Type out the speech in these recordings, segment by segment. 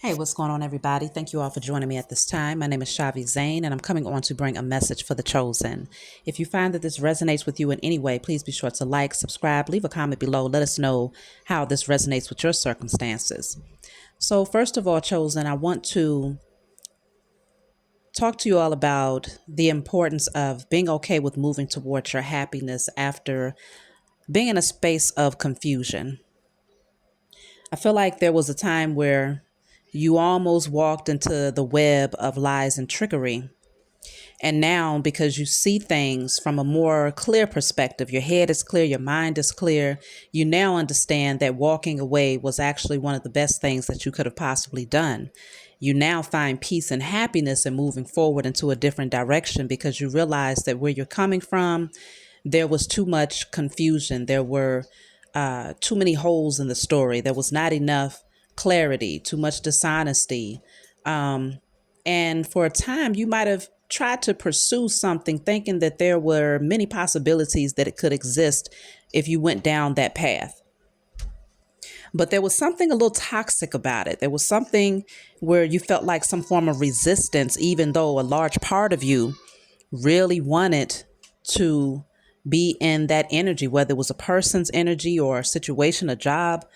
Hey, what's going on, everybody? Thank you all for joining me at this time. My name is Shavi Zane, and I'm coming on to bring a message for the chosen. If you find that this resonates with you in any way, please be sure to like, subscribe, leave a comment below. Let us know how this resonates with your circumstances. So, first of all, chosen, I want to talk to you all about the importance of being okay with moving towards your happiness after being in a space of confusion. I feel like there was a time where you almost walked into the web of lies and trickery. And now, because you see things from a more clear perspective, your head is clear, your mind is clear, you now understand that walking away was actually one of the best things that you could have possibly done. You now find peace and happiness in moving forward into a different direction because you realize that where you're coming from, there was too much confusion. There were too many holes in the story. There was not enough clarity, too much dishonesty. And for a time, you might have tried to pursue something thinking that there were many possibilities that it could exist if you went down that path. But there was something a little toxic about it. There was something where you felt like some form of resistance, even though a large part of you really wanted to be in that energy, whether it was a person's energy or a situation, a job.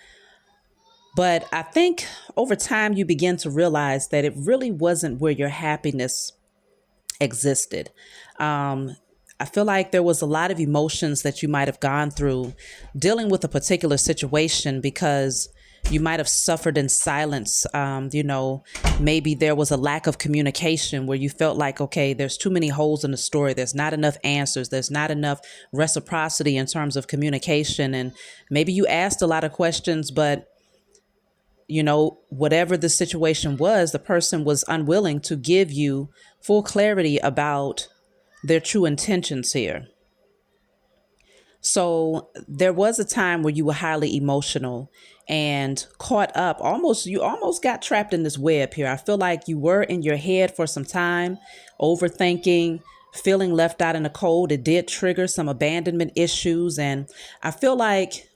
But I think over time you begin to realize that it really wasn't where your happiness existed. I feel like there was a lot of emotions that you might have gone through dealing with a particular situation because you might have suffered in silence. Maybe there was a lack of communication where you felt like, okay, there's too many holes in the story. There's not enough answers. There's not enough reciprocity in terms of communication. And maybe you asked a lot of questions, but whatever the situation was, the person was unwilling to give you full clarity about their true intentions here. So there was a time where you were highly emotional and caught up. You almost got trapped in this web here. I feel like you were in your head for some time, overthinking, feeling left out in the cold. It did trigger some abandonment issues. And I feel like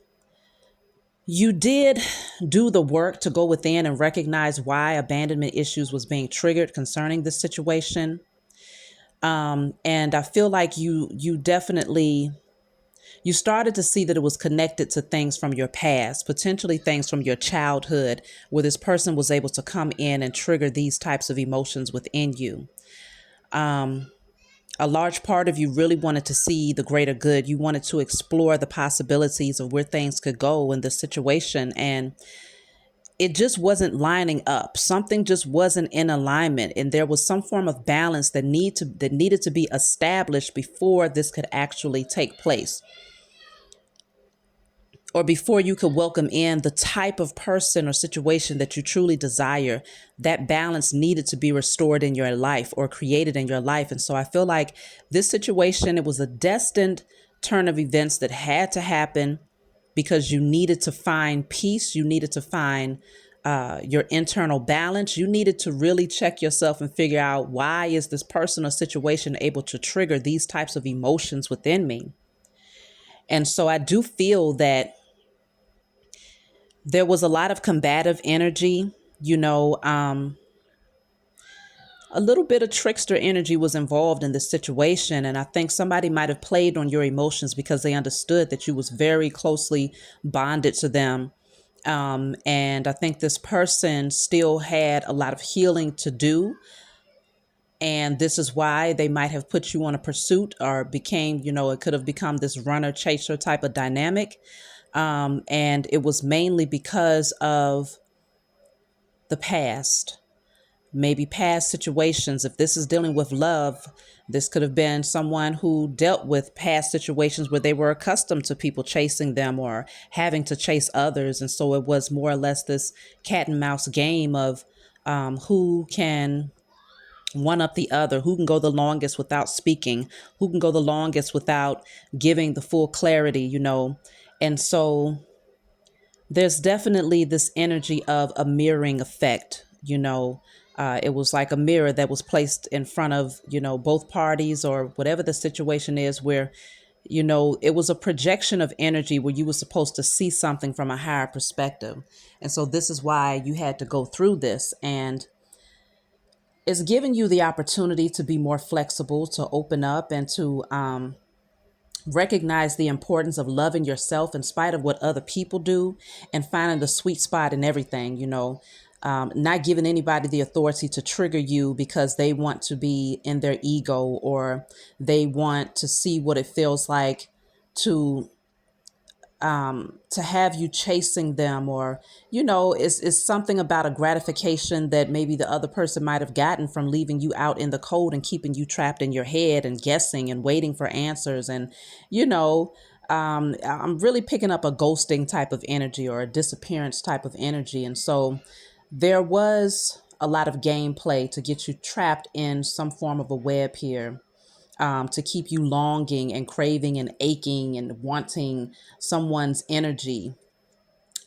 you did do the work to go within and recognize why abandonment issues was being triggered concerning this situation. And I feel like you definitely you started to see that it was connected to things from your past, potentially things from your childhood, where this person was able to come in and trigger these types of emotions within you. A large part of you really wanted to see the greater good. You wanted to explore the possibilities of where things could go in this situation. And it just wasn't lining up. Something just wasn't in alignment. And there was some form of balance that needed to be established before this could actually take place, or before you could welcome in the type of person or situation that you truly desire. That balance needed to be restored in your life or created in your life. And so I feel like this situation, it was a destined turn of events that had to happen because you needed to find peace. You needed to find your internal balance. You needed to really check yourself and figure out, why is this person or situation able to trigger these types of emotions within me? And so I do feel that there was a lot of combative energy, a little bit of trickster energy was involved in this situation. And I think somebody might have played on your emotions because they understood that you was very closely bonded to them. And I think this person still had a lot of healing to do. And this is why they might have put you on a pursuit, or became, it could have become this runner chaser type of dynamic. And it was mainly because of the past, maybe past situations. If this is dealing with love, this could have been someone who dealt with past situations where they were accustomed to people chasing them or having to chase others. And so it was more or less this cat and mouse game of who can one up the other, who can go the longest without speaking, who can go the longest without giving the full clarity. And so there's definitely this energy of a mirroring effect. It was like a mirror that was placed in front of, both parties, or whatever the situation is, where It was a projection of energy where you were supposed to see something from a higher perspective. And so this is why you had to go through this. And it's giving you the opportunity to be more flexible, to open up, and to recognize the importance of loving yourself in spite of what other people do, and finding the sweet spot in everything, not giving anybody the authority to trigger you because they want to be in their ego, or they want to see what it feels like to to have you chasing them, or it's something about a gratification that maybe the other person might have gotten from leaving you out in the cold and keeping you trapped in your head and guessing and waiting for answers. And I'm really picking up a ghosting type of energy, or a disappearance type of energy. And so there was a lot of gameplay to get you trapped in some form of a web here, to keep you longing and craving and aching and wanting someone's energy.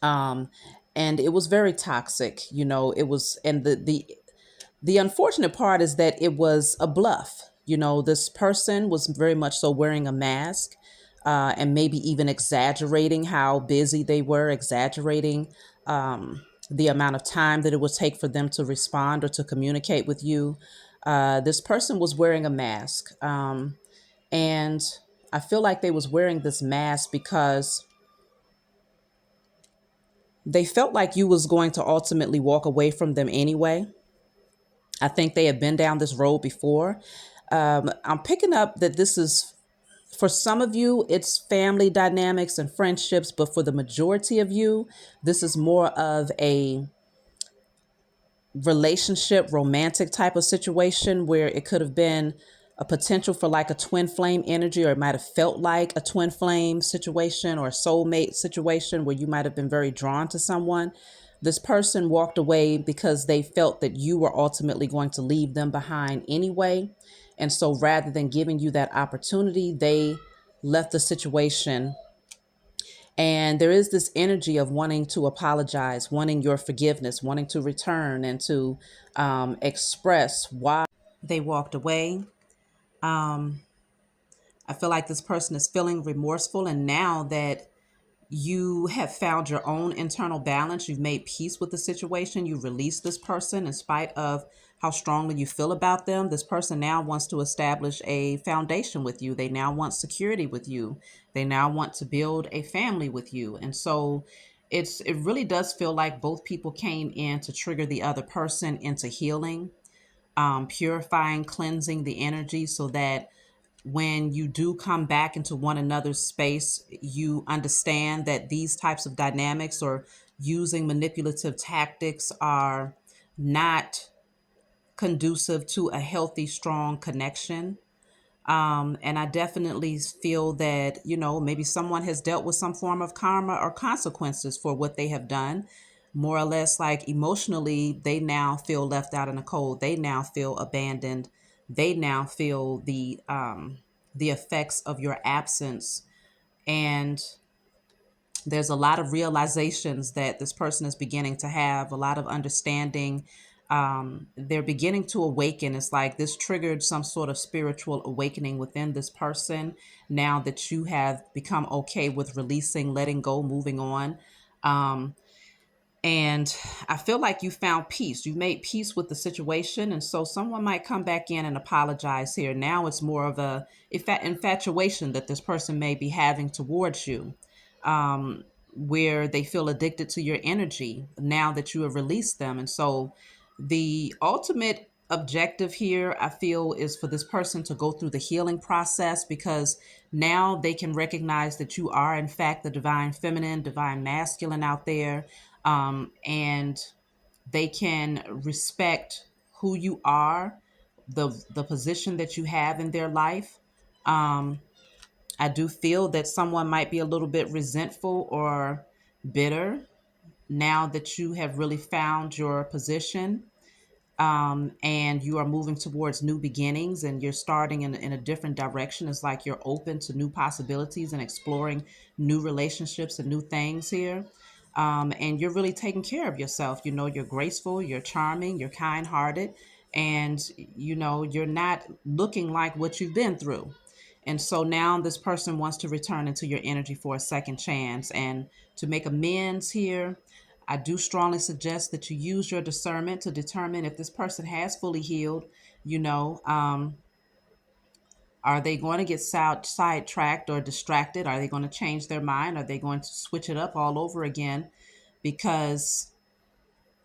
Um, and it was very toxic. It was, and the unfortunate part is that it was a bluff. This person was very much so wearing a mask, and maybe even exaggerating how busy they were, exaggerating the amount of time that it would take for them to respond or to communicate with you. This person was wearing a mask. And I feel like they was wearing this mask because they felt like you was going to ultimately walk away from them anyway. I think they had been down this road before. I'm picking up that this is, for some of you, it's family dynamics and friendships, but for the majority of you, this is more of a relationship, romantic type of situation, where it could have been a potential for like a twin flame energy, or it might have felt like a twin flame situation or a soulmate situation where you might have been very drawn to someone. This person walked away because they felt that you were ultimately going to leave them behind anyway. And so rather than giving you that opportunity, they left the situation. And there is this energy of wanting to apologize, wanting your forgiveness, wanting to return, and to express why they walked away. Um, I feel like this person is feeling remorseful. And now that you have found your own internal balance, you've made peace with the situation, you release this person in spite of how strongly you feel about them. This person now wants to establish a foundation with you. They now want security with you. They now want to build a family with you. And so it really does feel like both people came in to trigger the other person into healing, purifying, cleansing the energy, so that when you do come back into one another's space, you understand that these types of dynamics, or using manipulative tactics, are not conducive to a healthy, strong connection. And I definitely feel that, maybe someone has dealt with some form of karma or consequences for what they have done. More or less, like emotionally, they now feel left out in the cold. They now feel abandoned. They now feel the effects of your absence. And there's a lot of realizations that this person is beginning to have, a lot of understanding. They're beginning to awaken. It's like this triggered some sort of spiritual awakening within this person, now that you have become okay with releasing, letting go, moving on. Um, and I feel like you found peace. You made peace with the situation. And so someone might come back in and apologize here. Now it's more of a infatuation that this person may be having towards you, where they feel addicted to your energy now that you have released them. And so the ultimate objective here, I feel, is for this person to go through the healing process, because now they can recognize that you are, in fact, the divine feminine, divine masculine out there. And they can respect who you are, the position that you have in their life. I do feel that someone might be a little bit resentful or bitter now that you have really found your position, and you are moving towards new beginnings, and you're starting in a different direction. It's like you're open to new possibilities and exploring new relationships and new things here. And you're really taking care of yourself. You're graceful, you're charming, you're kind-hearted, and you're not looking like what you've been through. And so now this person wants to return into your energy for a second chance. And to make amends here, I do strongly suggest that you use your discernment to determine if this person has fully healed. You know, are they going to get sidetracked or distracted? Are they going to change their mind? Are they going to switch it up all over again? Because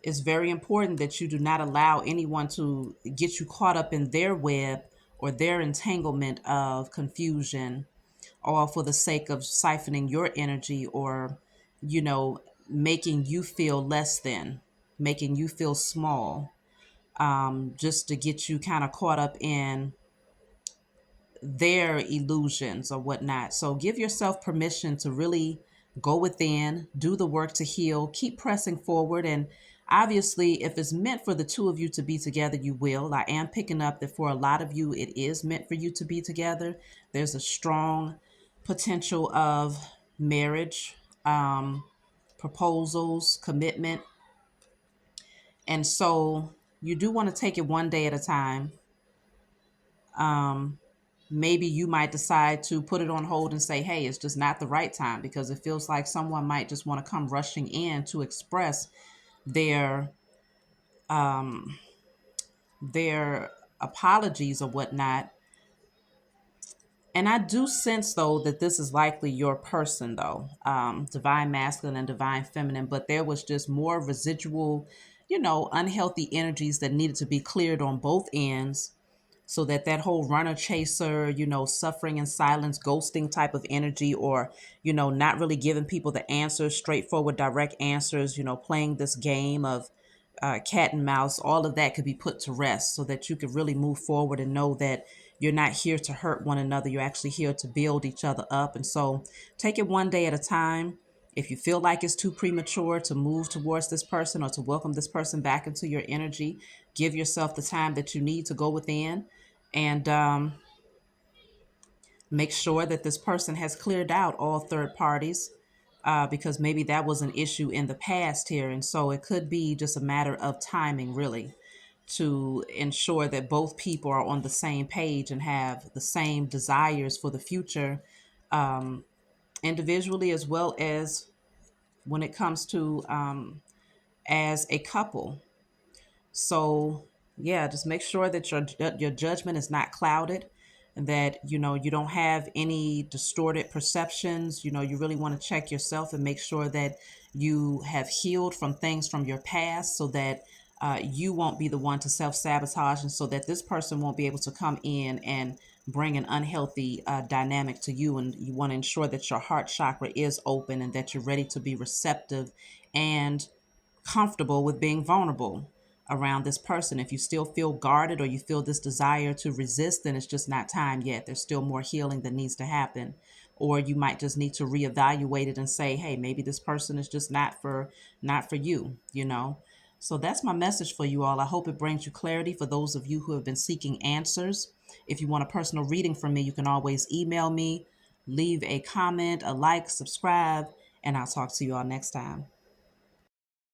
it's very important that you do not allow anyone to get you caught up in their web or their entanglement of confusion, all for the sake of siphoning your energy or, you know, making you feel less than, making you feel small, just to get you kind of caught up in their illusions or whatnot. So give yourself permission to really go within, do the work to heal, keep pressing forward. And obviously, if it's meant for the two of you to be together, you will. I am picking up that for a lot of you, it is meant for you to be together. There's a strong potential of marriage, proposals, commitment. And so you do want to take it one day at a time. Maybe you might decide to put it on hold and say, hey, it's just not the right time, because it feels like someone might just want to come rushing in to express their their apologies or whatnot. And I do sense, though, that this is likely your person, though, divine masculine and divine feminine, but there was just more residual, unhealthy energies that needed to be cleared on both ends, so that that whole runner chaser, suffering in silence, ghosting type of energy, or, not really giving people the answers, straightforward, direct answers, playing this game of cat and mouse, all of that could be put to rest so that you could really move forward and know that you're not here to hurt one another. You're actually here to build each other up. And so take it one day at a time. If you feel like it's too premature to move towards this person or to welcome this person back into your energy, give yourself the time that you need to go within and make sure that this person has cleared out all third parties, because maybe that was an issue in the past here. And so it could be just a matter of timing, really, to ensure that both people are on the same page and have the same desires for the future, individually as well as when it comes to as a couple. So yeah, just make sure that your judgment is not clouded, and that you don't have any distorted perceptions. You really want to check yourself and make sure that you have healed from things from your past, so that you won't be the one to self-sabotage, and so that this person won't be able to come in and bring an unhealthy dynamic to you. And you want to ensure that your heart chakra is open and that you're ready to be receptive and comfortable with being vulnerable around this person. If you still feel guarded or you feel this desire to resist, then it's just not time yet. There's still more healing that needs to happen. Or you might just need to reevaluate it and say, hey, maybe this person is just not for you. So that's my message for you all. I hope it brings you clarity for those of you who have been seeking answers. If you want a personal reading from me, you can always email me, leave a comment, a like, subscribe, and I'll talk to you all next time.